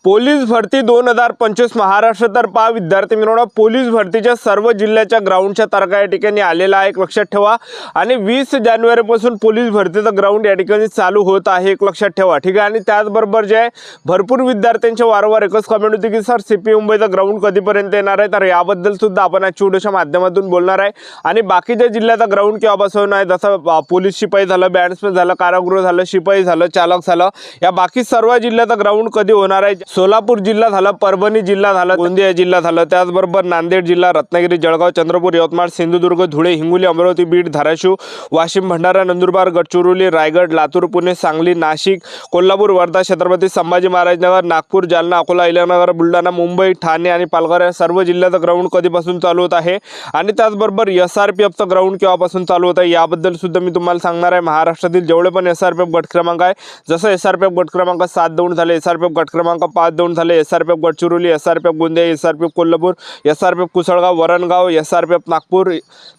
Police भरती 2025 महाराष्ट्रातर्फे विद्यार्थी मित्रांनो, पोलीस भरतीच्या सर्व जिल्ह्याच्या ग्राउंडच्या तारखा या ठिकाणी आलेला आहे, एक लक्षात ठेवा। आणि 20 जानेवारीपासून पोलीस भरतीचा ग्राउंड या ठिकाणी चालू होत आहे, एक लक्षात ठेवा, ठीक आहे। आणि त्याचबरोबर जे भरपूर विद्यार्थ्यांच्या वारंवार एकच कमेंट होती की सर सीपी मुंबईचा ग्राउंड कधीपर्यंत येणार आहे, तर याबद्दल सुद्धा आपण आजच्या व्हिडिओच्या माध्यमातून बोलणार आहे। आणि बाकीच्या जिल्ह्याचा ग्राउंड केव्हापासून आहे, जसं पोलीस शिपाई झालं, बॅट्समॅन झालं, कारागृह झालं, शिपाई झालं, चालक झालं, या बाकी सर्व जिल्ह्याचा ग्राउंड कधी होणार आहे। सोलापूर जिल्हा झाला, परभणी जिल्हा झाला, गोंदिया जिल्हा झाला, त्याचबरोबर नांदेड जिल्हा, रत्नागिरी, जळगाव, चंद्रपूर, यवतमाळ, सिंधुदुर्ग, धुळे, हिंगोली, अमरावती, बीड, धाराशिव, वाशिम, भंडारा, नंदुरबार, गडचिरोली, रायगड, लातूर, पुणे, सांगली, नाशिक, कोल्हापूर, वर्धा, छत्रपती संभाजी महाराजनगर, नागपूर, जालना, अकोला, इलानगर, बुलढाणा, मुंबई, ठाणे आणि पालघर या सर्व जिल्ह्याचा ग्राउंड कधीपासून चालू होत आहे। आणि त्याचबरोबर एसआरपीएफचा ग्राउंड केव्हापासून चालू होत आहे याबद्दल सुद्धा मी तुम्हाला सांगणार आहे। महाराष्ट्रातील जेवढे पण एसआरपीएफ गट क्रमांक आहे, जसं एसआरपीएफ गट क्रमांक 7 दौंड झाले, एसआरपीएफ गट क्रमांक 5 दौंड झाले, SRPF Gadchiroli, SRPF Gondia, SRPF Kolhapur, SRPF Kusalgaon, Varangaon, SRPF Nagpur,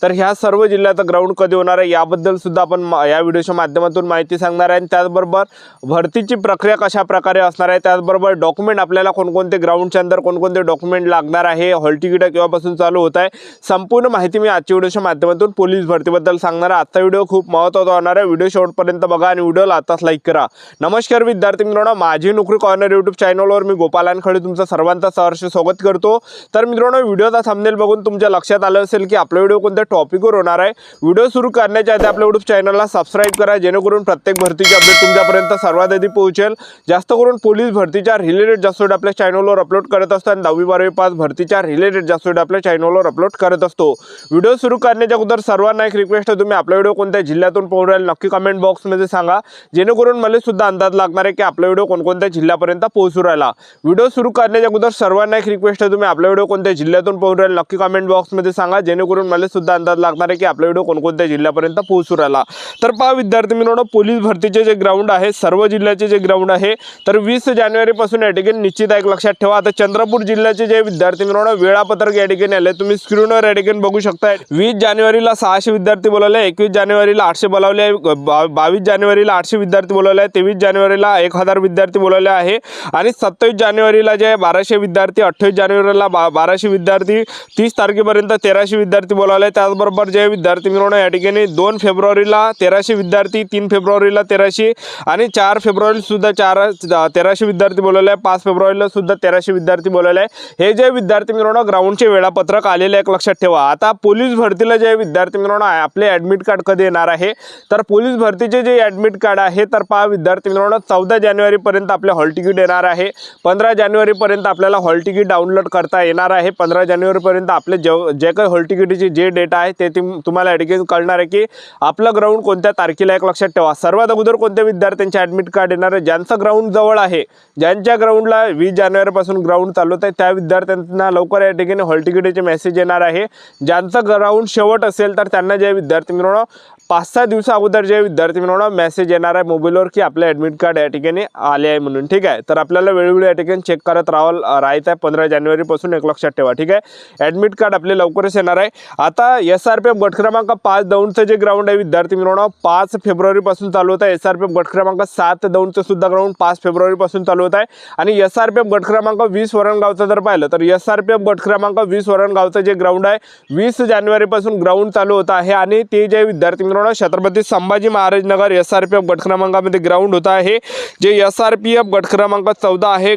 तर ह्या सर्व जिल्ह्याचा ग्राउंड कधी होणार आहे याबद्दल सुद्धा आपण या व्हिडिओच्या माध्यमातून माहिती सांगणार आहे। त्याचबरोबर भरतीची प्रक्रिया कशा प्रकारे असणार आहे, त्याचबरोबर डॉक्युमेंट आपल्याला कोणकोणते ग्राउंडच्या अंदर कोणकोणते डॉक्युमेंट लागणार आहे, हॉल तिकीट केव्हापासून चालू होत आहे, संपूर्ण माहिती मी आजच्या व्हिडिओच्या माध्यमातून पोलीस भरतीबद्दल सांगणार आहे। आजचा व्हिडिओ खूप महत्त्वाचा होणार आहे, व्हिडिओ शेवटपर्यंत बघा आणि व्हिडिओला आताच लाईक करा। नमस्कार विद्यार्थी मित्रांनो, माझी नोकरी कॉर्नर यूट्यूब चॅनलवर मी गोपाल खळे तुमचं सर्वांचं सहर्ष स्वागत करतो। तर मित्रांनो, व्हिडिओचा थंबनेल बघून तुमच्या लक्षात आलं असेल की आपला व्हिडिओ कोणत्या टॉपिकवर होणार आहे। व्हिडिओ सुरू करण्याच्या आधी आपल्या यूट्यूब चॅनलला सबस्क्राइब करा, जेणेकरून प्रत्येक भरतीची अपडेट तुमच्यापर्यंत सर्वात आधी पोहोचेल। जास्त करून पोलीस भरतीच्या रिलेटेड जास्त व्हिडिओ आपल्या चॅनलवर अपलोड करत असतो आणि 10वी 12वी पास भरतीच्या रिलेटेड जास्त व्हिडिओ आपल्या चॅनलवर अपलोड करत असतो। व्हिडिओ सुरू करण्याच्या अगोदर सर्वांना एक रिक्वेस्ट आहे, तुम्ही आपला व्हिडिओ कोणत्या जिल्ह्यातून पाहून राहिले नक्की कमेंट बॉक्समध्ये सांगा, जेणेकरून मला सुद्धा अंदाज लागणार आहे की आपला व्हिडिओ कोणकोणत्या जिल्ह्यापर्यंत पोहोचू राहिला। व्हिडिओ सुरू करण्याच्या अगोदर सर्वांना एक रिक्वेस्ट आहे, तुम्ही आपला व्हिडिओ कोणत्या जिल्ह्यातून पाहून राहिले नक्की कमेंट बॉक्समध्ये सांगा, जेणेकरून मला सुद्धा अंदाज लागणार आहे की आपला व्हिडिओ कोणकोणत्या जिल्ह्यापर्यंत पोहोचू राहिला। तर पहा विद्यार्थी मित्रांनो, पोलीस भरतीचे जे ग्राउंड आहे, सर्व जिल्ह्याचे जे ग्राउंड आहे, तर 20 जानेवारीपासून या ठिकाणी निश्चित आहे, एक लक्षात ठेवा। आता चंद्रपूर जिल्ह्याचे जे विद्यार्थी मित्रांनो वेळापत्रक या ठिकाणी आले, तुम्ही स्क्रीनवर या ठिकाणी बघू शकता। 20 जानेवारीला 600 विद्यार्थी बोलावले, 21 जानेवारीला 800 बोलावले, 22 जानेवारीला 800 विद्यार्थी बोलावले, 23 जानेवारीला 1000 विद्यार्थी बोलावले आहे, आणि 27 जानेवारीला जे 1200 विद्यार्थी, 28 जानेवारीला 1200 विद्यार्थी, 30 तारखेपर्यंत 1300 विद्यार्थी बोलावले। त्याचबरोबर जे विद्यार्थी मित्रांनो या ठिकाणी 2 फेब्रुवारीला 1300 विद्यार्थी, 3 फेब्रुवारीला 1300 आणि 4 फेब्रुवारीला सुद्धा 1300 विद्यार्थी बोलावले, 5 फेब्रुवारीला सुद्धा 1300 विद्यार्थी बोलावले। हे जे विद्यार्थी मित्रांनो ग्राउंडचे वेळापत्रक आलेले एक लक्षात ठेवा। आता पोलीस भरतीला जे विद्यार्थी मित्रांनो आपले ॲडमिट कार्ड कधी येणार आहे, तर पोलीस भरतीचे जे ॲडमिट कार्ड आहे, तर पहा विद्यार्थी मित्रांनो 14 जानेवारीपर्यंत आपले हॉल तिकीट येणार आहे। 15 जानेवारीपर्यंत आपल्याला हॉल तिकीट डाउनलोड करता येणार आहे। 15 जानेवारीपर्यंत आपले जे काही हॉल तिकीटची जे डेट आहे ते तुम्हाला या ठिकाणी कळणार आहे की आपलं ग्राउंड कोणत्या तारखेला, एक लक्षात ठेवा। सर्वात अगोदर कोणत्या विद्यार्थ्यांचे ॲडमिट कार्ड येणार आहे, ज्यांचं ग्राउंड जवळ आहे, ज्यांच्या ग्राउंडला 20 जानेवारीपासून ग्राउंड चालू होत आहे, त्या विद्यार्थ्यांना लवकर या ठिकाणी हॉल तिकीटचे मेसेज येणार आहे। ज्यांचं ग्राउंड शेवट असेल तर त्यांना जे विद्यार्थी मित्रांनो 5-6 दिवसा अगोदर जे विद्यार्थी मित्रांनो मेसेज येणार आहे मोबाईलवर की आपले ॲडमिट कार्ड या ठिकाणी आले आहे म्हणून, ठीक आहे। तर आपल्याला वेळोवेळी या ठिकाणी चेक करत राहायचं आहे 15 जानेवारीपासून, एक लक्षात ठेवा, ठीक आहे। ॲडमिट कार्ड आपले लवकरच येणार आहे। आता एसआरपीएफ गट क्रमांक 5 दौंडचं जे ग्राउंड आहे विद्यार्थी मित्रांनो 5 फेब्रुवारीपासून चालू होत आहे। एसआरपीएफ गट क्रमांक 7 दौंडचं सुद्धा ग्राउंड 5 फेब्रुवारीपासून चालू होत आहे। आणि एसआरपीएफ गट क्रमांक 20 वरणगावचं जर पाहिलं तर एसआरपीएफ गट क्रमांक 20 वरणगावचं जे ग्राउंड आहे 20 जानेवारीपासून ग्राउंड चालू होत आहे। आणि ते जे विद्यार्थी मित्रांनो छत्रपती संभाजी महाराजनगर एसआरपीएफ गट क्रमांकामध्ये ग्राउंड होत आहे। जे एसआरपीएफ गट क्रमांक 14 आहे,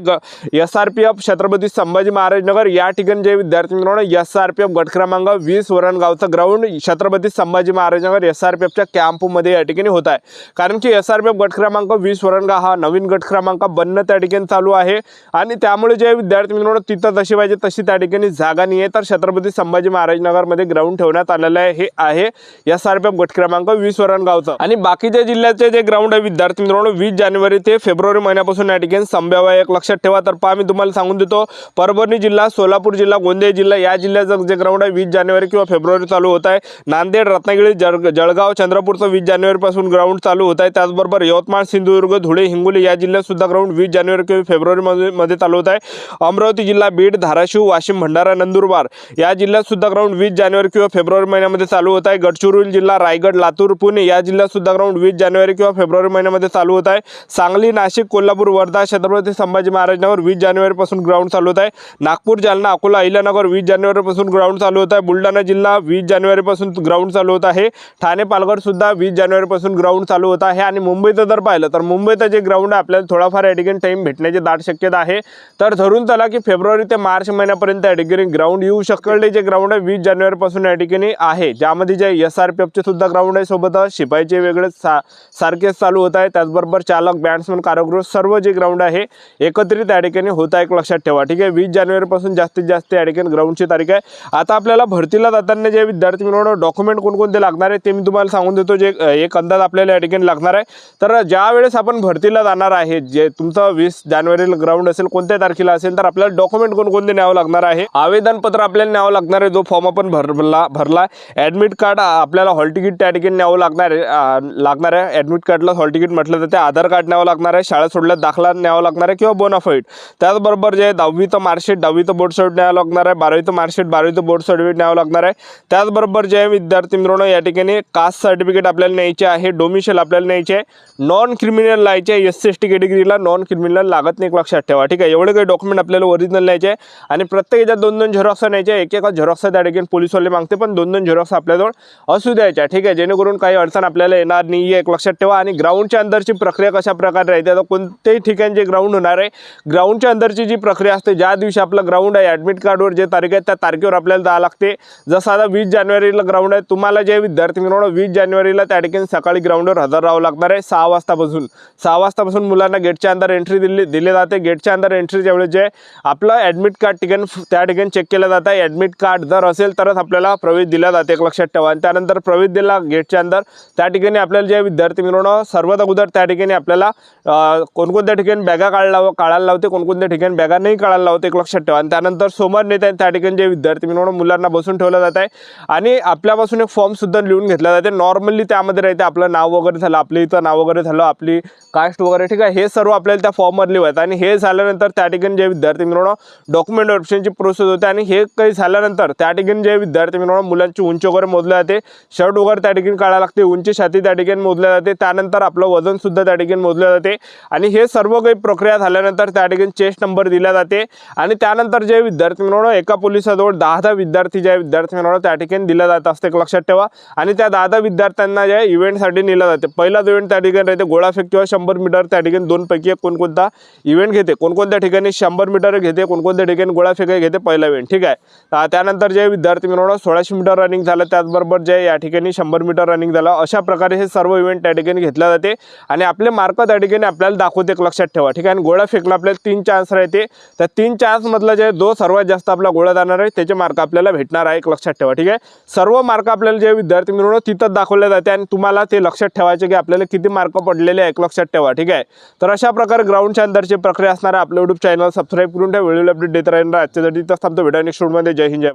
एसआरपीएफ छत्रपती संभाजी महाराजनगर, या ठिकाणी जे विद्यार्थी मित्रांनो एसआरपीएफ गट क्रमांक 20 वरणगावचं ग्राउंड छत्रपती संभाजी महाराजनगर एसआरपीएफच्या कॅम्पमध्ये या ठिकाणी होत आहे। कारण की एसआरपीएफ गट क्रमांक 20 वरणगाव हा नवीन गट क्रमांक बनणं त्या ठिकाणी चालू आहे, आणि त्यामुळे जे विद्यार्थी मित्रांनो तिथं जशी पाहिजे तशी त्या ठिकाणी जागा नाही आहे, तर छत्रपती संभाजी महाराजनगरमध्ये ग्राउंड ठेवण्यात आलेलं आहे। हे आहे एसआरपीएफ गट क्रमांक 20 वरणगावचं। आणि बाकीच्या जिल्ह्याचे जे ग्राउंड आहे विद्यार्थी मित्रांनो 20 जानेवारी ते फेब्रुवारी महिन्यापासून या ठिकाणी संभाव्य आहे, एक लक्षात ठेवा। तर पहा मी तुम्हाला सांगून देतो, परभणी जिल्हा, सोलापूर जिल्हा, गोंदिया जिल्हा या जिल्ह्याचं जे ग्राउंड आहे 20 जानेवारी किंवा फेब्रुवारी चालू होत आहे। नांदेड, रत्नागिरी, जळगाव, चंद्रपूरचं 20 जानेवारीपासून ग्राउंड चालू होत आहे। त्याचबरोबर यवतमाळ, सिंधुदुर्ग, धुळे, हिंगोली या जिल्ह्यात सुद्धा ग्राउंड 20 जानेवारी किंवा फेब्रुवारी मध्ये चालू होत आहे। अमरावती जिल्हा, बीड, धाराशिव, वाशिम, भंडारा, नंदुरबार या जिल्ह्यात सुद्धा ग्राउंड 20 जानेवारी किंवा फेब्रुवारी महिन्यामध्ये चालू होत आहे। गडचिरोली जिल्हा, रायगड, रायगड, लातूर, पुणे या जिल्ह्यात सुद्धा ग्राउंड 20 जानेवारी किंवा फेब्रुवारी महिन्यामध्ये चालू होत आहे। सांगली, नाशिक, कोल्हापूर, वर्धा, छत्रपती संभाजी महाराज नगर 20 जानेवारीपासून ग्राउंड चालू होत आहे। नागपूर, जालना, अकोला, अहिल्यानगर 20 जानेवारीपासून ग्राउंड चालू होत आहे। बुलढाणा जिल्हा 20 जानेवारीपासून ग्राउंड चालू होत आहे। ठाणे, पालघर सुद्धा 20 जानेवारीपासून ग्राउंड चालू होत आहे। आणि मुंबईत जर पाहिलं तर मुंबईत जे ग्राउंड आहे आपल्याला थोडाफार या ठिकाणी टाइम भेटण्याची दाट शक्यता आहे। तर धरून चला की फेब्रुवारी ते मार्च महिन्यापर्यंत या ठिकाणी ग्राउंड येऊ शकते। जे ग्राउंड आहे 20 जानेवारीपासून या ठिकाणी आहे, ज्यामध्ये जे SRPFचे सुद्धा ग्राउंड आहे, सोबत शिपाईचे वेगळे सारखेच चालू होत आहे। त्याचबरोबर चालक, बॅट्समन, कारागृह सर्व जे ग्राउंड आहे एकत्रित या ठिकाणी होत आहे, एक लक्षात ठेवा, ठीक आहे। 20 जानेवारीपासून जास्तीत जास्त या ठिकाणी ग्राउंडची तारीख आहे। आता आपल्याला भरतीला जाताना जे विद्यार्थी मित्रांनो डॉक्युमेंट कोणकोणते लागणार आहे ते मी तुम्हाला सांगून देतो, जे एक अंदाज आपल्याला या ठिकाणी लागणार आहे। तर ज्या वेळेस आपण भरतीला जाणार आहे, जे तुमचं 20 जानेवारीला ग्राउंड असेल, कोणत्या तारखेला असेल, तर आपल्याला डॉक्युमेंट कोणकोणते न्यावं लागणार आहे। आवेदन पत्र आपल्याला न्यावं लागणार आहे, जो फॉर्म आपण भरला। ॲडमिट कार्ड आपल्याला, हॉल तिकीट त्या ठिकाणी न्यावं लागणार आहे। ॲडमिट कार्डला हॉल तिकीट म्हटलं तर ते आधार कार्ड न्यावं लागणार आहे। शाळा सोडल्यास दाखला न्यावं लागणार आहे किंवा बोनाफाईड। त्याचबरोबर जे 10वीचं मार्कशीट, 10वीचं बोर्ड सर्टिफिकेट न्यावं लागणार आहे। 12वीचं मार्कशीट, 12वीचं बोर्ड सर्टिफिकेट न्यावं लागणार आहे। त्याचबरोबर जे विद्यार्थी मित्रांनो या ठिकाणी कास्ट सर्टिफिकेट आपल्याला न्यायचे आहे, डोमिसाइल आपल्याला न्यायचे आहे, नॉन क्रिमिनल न्यायचे आहे। SC/ST कॅटेगरीला नॉन क्रिमिनल लागत नाही, एक लक्षात ठेवा, ठीक आहे। एवढे काही डॉक्युमेंट आपल्याला ओरिजिनल न्यायचे आहे आणि प्रत्येक याच्यात 2-2 झेरॉक्स न्यायचे आहे। एक झेरॉक्स त्या ठिकाणी पोलीसवाले मागते, पण 2-2 झेरॉक्स आपल्याजवळ असू द्यायच्या, ठीक आहे, जेणेकरून काही अडचण आपल्याला येणार नाही आहे, एक लक्षात ठेवा। आणि ग्राउंडच्या अंदरची प्रक्रिया कशा प्रकारे राहते, आता कोणत्याही ठिकाणी जे ग्राउंड होणार आहे, ग्राउंडच्या अंदरची जी प्रक्रिया असते, ज्या दिवशी आपलं ग्राउंड आहे, ॲडमिट कार्डवर जे तारीख आहे त्या तारखेवर आपल्याला जावं लागते। जसं आता 20 जानेवारीला ग्राउंड आहे, तुम्हाला जे विद्यार्थी मित्रांनो 20 जानेवारीला त्या ठिकाणी सकाळी ग्राउंडवर हजर राहावं लागणार आहे 6 वाजतापासून मुलांना गेटच्या अंदर एंट्री दिली जाते। गेटच्या अंदर एंट्री ज्यावेळेस जे आपलं ॲडमिट कार्ड त्या ठिकाणी चेक केलं जातं। ॲडमिट कार्ड जर असेल तरच आपल्याला प्रवेश दिला जाते, एक लक्षात ठेवा। आणि त्यानंतर प्रवेश दिला गेटच्या अंदर, त्या ठिकाणी आपल्याला जे विद्यार्थी मित्रांनो सर्वात अगोदर त्या ठिकाणी आपल्याला कोणकोणत्या ठिकाणी बॅगा काढायला लावते, कोणकोणत्या ठिकाणी बॅगा नाही काढायला लावते, एक लक्षात ठेवा। आणि त्यानंतर समोर नेते त्या ठिकाणी जे विद्यार्थी मित्रांनो मुलांना बसून ठेवलं जात आहे आणि आपल्यापासून एक फॉर्म सुद्धा लिहून घेतला जाते। नॉर्मली त्यामध्ये राहते आपलं नाव वगैरे झालं, आपलं इथं नाव वगैरे झालं, आपली कास्ट वगैरे, ठीक आहे, हे सर्व आपल्याला त्या फॉर्मवर लिहायचं। आणि हे झाल्यानंतर त्या ठिकाणी जे विद्यार्थी मित्रांनो डॉक्युमेंट व्हेरिफिकेशनची प्रोसेस होते आणि हे काही झाल्यानंतर त्या ठिकाणी जे विद्यार्थी मित्रांनो मुलांची उंची वगैरे मोजल्या जाते, शर्ट वगैरे त्या ठिकाणी काढायला लागते, उंची छाती त्या ठिकाणी मोजल्या जाते, त्यानंतर आपलं वजन सुद्धा त्या ठिकाणी मोजलं जाते। आणि हे सर्व काही प्रक्रिया झाल्यानंतर त्या ठिकाणी चेस्ट नंबर दिला जाते। आणि त्यानंतर जे विद्यार्थी मित्रांनो एका पोलिसाजवळ 10 विद्यार्थी जे विद्यार्थी मित्रांनो त्या ठिकाणी दिला जात असते, एक लक्षात ठेवा। आणि त्या 10 विद्यार्थ्यांना जे इव्हेंटसाठी नेलं जाते, पहिला इव्हेंट त्या ठिकाणी राहते गोळाफेक किंवा 100 मीटर, त्या ठिकाणी 2 पैकी एक कोणकोणता इव्हेंट घेते, कोणकोणत्या ठिकाणी 100 मीटर घेते, कोणकोणत्या ठिकाणी गोळाफेक घेते, पहिला इव्हेंट, ठीक आहे। त्यानंतर जे विद्यार्थी मित्रांनो 1600 मीटर रनिंग झालं, त्याचबरोबर जे या ठिकाणी 100 मीटर रनिंग झालं, अशा प्रकारे हे सर्व इव्हेंट त्या ठिकाणी घेतल्या जाते आणि आपले मार्क त्या ठिकाणी आपल्याला दाखवते, एक लक्षात ठेवा, ठीक आहे। आणि गोळा फेकला आपल्याला 3 चान्स राहते, त्या 3 चान्स मधला जे जो सर्वात जास्त आपला गोळा जाणार आहे त्याचे मार्क आपल्याला भेटणार आहे, एक लक्षात ठेवा, ठीक आहे। सर्व मार्क आपल्याला जे विद्यार्थी मित्रांनो तिथं दाखवले जाते आणि तुम्हाला ते लक्षात ठेवायचे की आपल्याला किती मार्क पडलेले आहे, एक लक्षात ठेवा, ठीक आहे। तर अशा प्रकारे ग्राउंडच्या अंदरची प्रक्रिया असणार आहे। आपलं YouTube चॅनल सबस्क्राईब करून ठेवा, व्हिडिओ अपडेट देत राहणार। आजच्यासाठी इथंच थांबतो, भेटूया नेक्स्ट व्हिडिओमध्ये। जय हिंद, जय